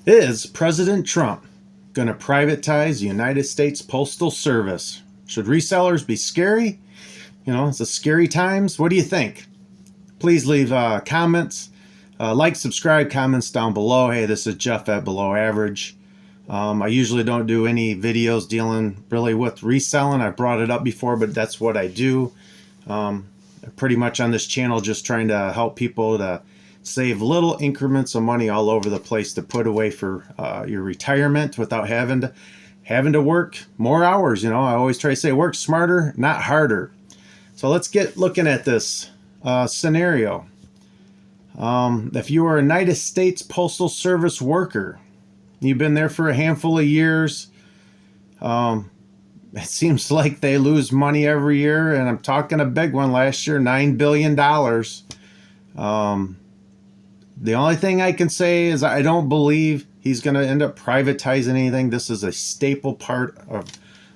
Is President Trump going to privatize the United States Postal Service? Should resellers be scary? It's a scary times. What do you think? Please leave comments. Like, subscribe, comments down below. Hey, this is Jeff at Below Average. I usually don't do any videos dealing really with reselling. I brought it up before, but that's what I do. Pretty much on this channel, just trying to help people to save little increments of money all over the place to put away for your retirement without having to work more hours. I always try to say work smarter, not harder. So let's get looking at this scenario. If you are a United States Postal Service worker, you've been there for a handful of years. It seems like they lose money every year, and I'm talking a big one last year, $9 billion. The only thing I can say is I don't believe he's going to end up privatizing anything. This is a staple part of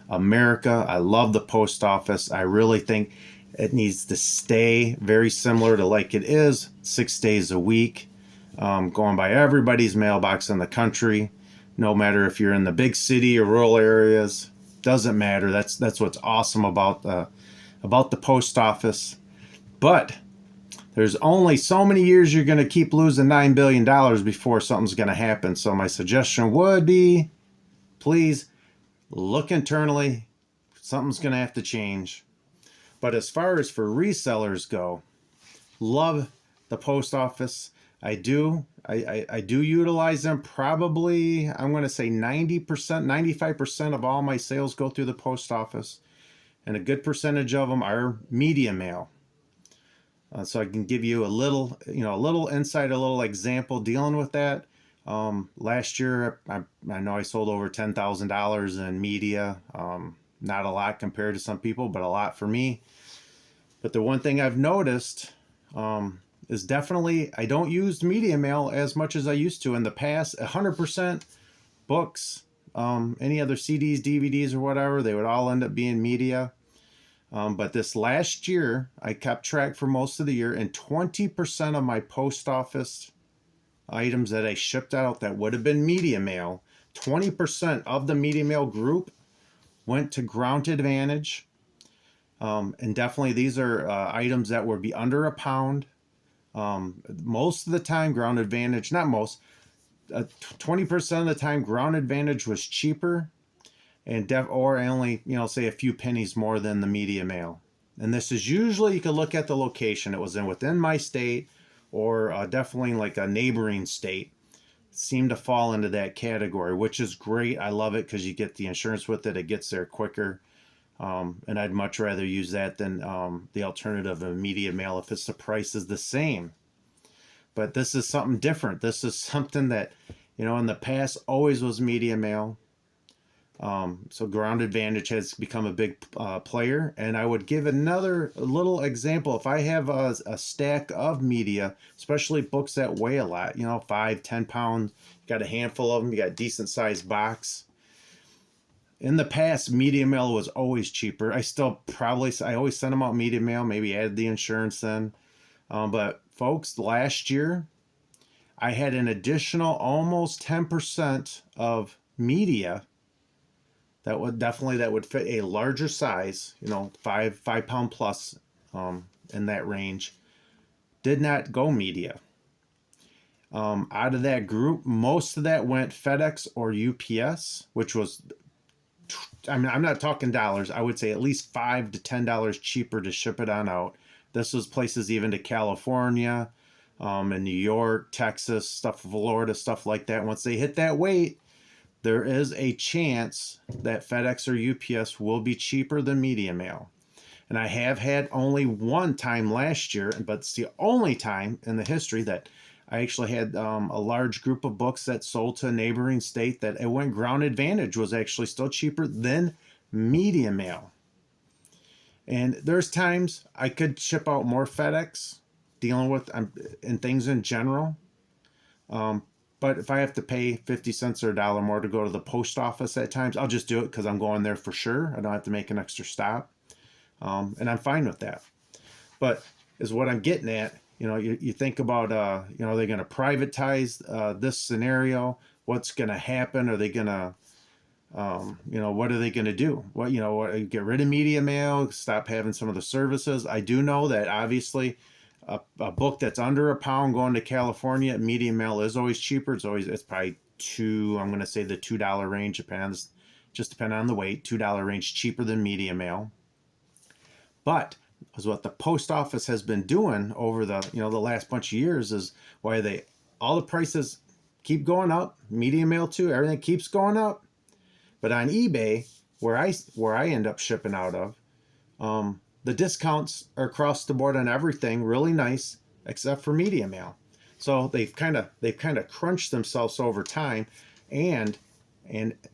America. I love the post office. I really think it needs to stay very similar to like it is, 6 days a week, going by everybody's mailbox in the country, no matter if you're in the big city or rural areas. Doesn't matter. That's what's awesome about the post office. But there's only so many years you're going to keep losing $9 billion before something's going to happen. So my suggestion would be, please look internally. Something's going to have to change. But as far as for resellers go, love the post office. I do utilize them. Probably, I'm going to say 90%, 95% of all my sales go through the post office. And a good percentage of them are media mail. So I can give you a little insight, a little example dealing with that. Last year, I know I sold over $10,000 in media. Not a lot compared to some people, but a lot for me. But the one thing I've noticed is definitely I don't use media mail as much as I used to in the past. 100% books, any other CDs, DVDs, or whatever, they would all end up being media. But this last year, I kept track for most of the year, and 20% of my post office items that I shipped out that would have been media mail, 20% of the media mail group went to Ground Advantage. And definitely these are items that would be under a pound. Most of the time, Ground Advantage, not most, 20% of the time, Ground Advantage was cheaper. Or only, say a few pennies more than the media mail. And this is usually, you can look at the location. It was within my state or definitely like a neighboring state. It seemed to fall into that category, which is great. I love it because you get the insurance with it. It gets there quicker. And I'd much rather use that than the alternative of media mail if the price is the same. But this is something different. This is something that, in the past always was media mail. So Ground Advantage has become a big player. And I would give another little example. If I have a stack of media, especially books that weigh a lot, 5-10 pounds, you got a handful of them, you got a decent sized box. In the past, media mail was always cheaper. I always send them out media mail, maybe add the insurance then. But folks, last year, I had an additional almost 10% of media that would fit a larger size, 5 pound plus, in that range. Did not go media. Out of that group, most of that went FedEx or UPS, which was, I'm not talking dollars. I would say at least $5 to $10 cheaper to ship it on out. This was places even to California, and New York, Texas, Florida, stuff like that. Once they hit that weight, there is a chance that FedEx or UPS will be cheaper than media mail. And I have had only one time last year, but it's the only time in the history that I actually had a large group of books that sold to a neighboring state that it went Ground Advantage was actually still cheaper than media mail. And there's times I could ship out more FedEx dealing with and things in general. But if I have to pay 50 cents or $1 more to go to the post office at times, I'll just do it because I'm going there for sure. I don't have to make an extra stop. And I'm fine with that. But is what I'm getting at You think about, they're going to privatize this scenario. What's going to happen? Are they going to, what are they going to do? Get rid of media mail, stop having some of the services. I do know that obviously a book that's under £1 going to California, media mail is always cheaper. It's probably I'm going to say the $2 range, depending on the weight, $2 range cheaper than media mail. But as what the post office has been doing over the last bunch of years is why all the prices keep going up, media mail too, everything keeps going up. But on eBay, where I end up shipping out of, the discounts are across the board on everything, really nice, except for media mail. So they've kind of crunched themselves over time, and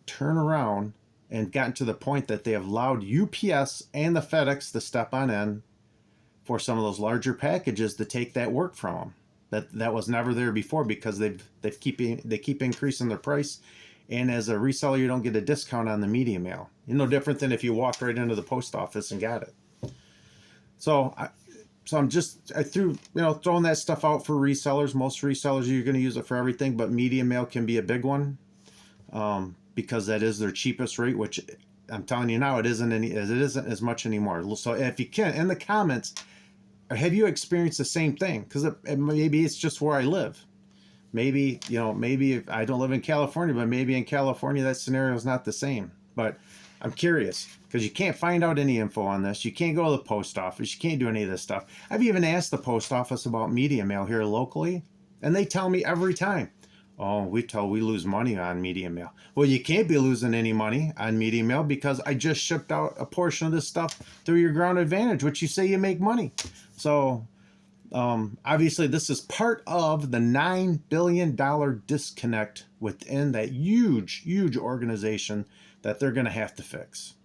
turn around and gotten to the point that they have allowed UPS and the FedEx to step on in for some of those larger packages to take that work from them. That was never there before, because they keep increasing their price. And as a reseller, you don't get a discount on the media mail. You're no different than if you walked right into the post office and got it. So I'm just throwing that stuff out for resellers. Most resellers, you're going to use it for everything, but media mail can be a big one, because that is their cheapest rate. Which I'm telling you now, it isn't as much anymore. So if you can, in the comments, have you experienced the same thing? Because maybe it's just where I live. Maybe if I don't live in California, but maybe in California that scenario is not the same. But I'm curious, because you can't find out any info on this. You can't go to the post office. You can't do any of this stuff. I've even asked the post office about media mail here locally, and they tell me every time, oh, we lose money on media mail. Well, you can't be losing any money on media mail, because I just shipped out a portion of this stuff through your Ground Advantage, which you say you make money. So obviously, this is part of the $9 billion disconnect within that huge organization that they're going to have to fix.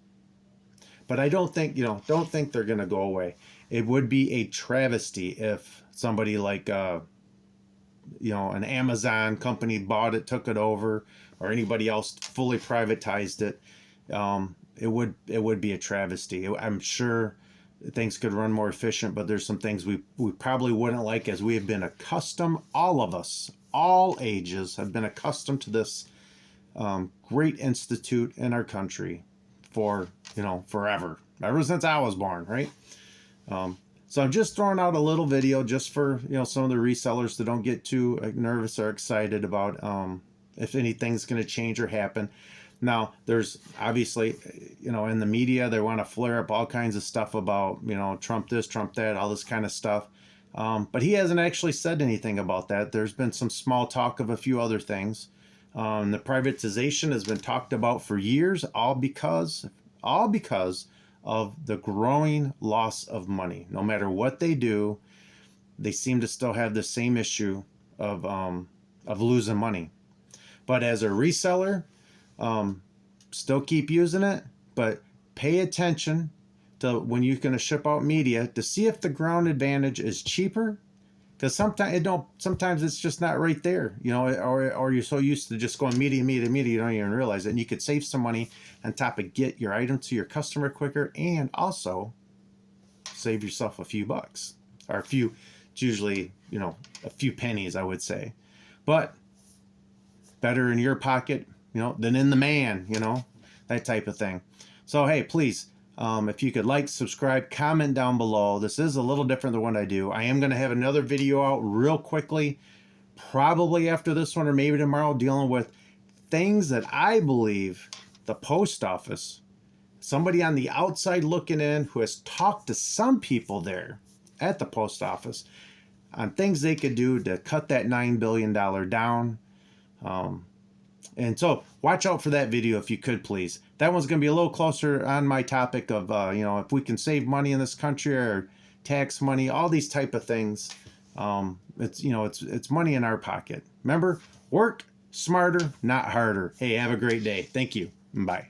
But I don't think they're going to go away. It would be a travesty if somebody like an Amazon company bought it, took it over, or anybody else fully privatized it. It would be a travesty. I'm sure things could run more efficient, but there's some things we probably wouldn't like, as we have been accustomed, all of us, all ages, have been accustomed to this great institute in our country for forever, ever since I was born, right? So I'm just throwing out a little video just for some of the resellers that don't get too nervous or excited about if anything's going to change or happen. Now, there's obviously, in the media, they want to flare up all kinds of stuff about, Trump this, Trump that, all this kind of stuff. But he hasn't actually said anything about that. There's been some small talk of a few other things. The privatization has been talked about for years, all because of the growing loss of money. No matter what they do, they seem to still have the same issue of losing money. But as a reseller, still keep using it, but pay attention to when you're going to ship out media to see if the Ground Advantage is cheaper, because sometimes it's just not right there, or you're so used to just going media, you don't even realize it. And you could save some money on top of get your item to your customer quicker, and also save yourself a few bucks, or it's usually a few pennies, I would say, but better in your pocket than in the man, that type of thing. So, hey, please, if you could like, subscribe, comment down below. This is a little different than what I do. I am going to have another video out real quickly, probably after this one or maybe tomorrow, dealing with things that I believe the post office, somebody on the outside looking in who has talked to some people there at the post office on things they could do to cut that $9 billion down. And so watch out for that video if you could, please. That one's going to be a little closer on my topic of, if we can save money in this country, or tax money, all these type of things. It's money in our pocket. Remember, work smarter, not harder. Hey, have a great day. Thank you. Bye.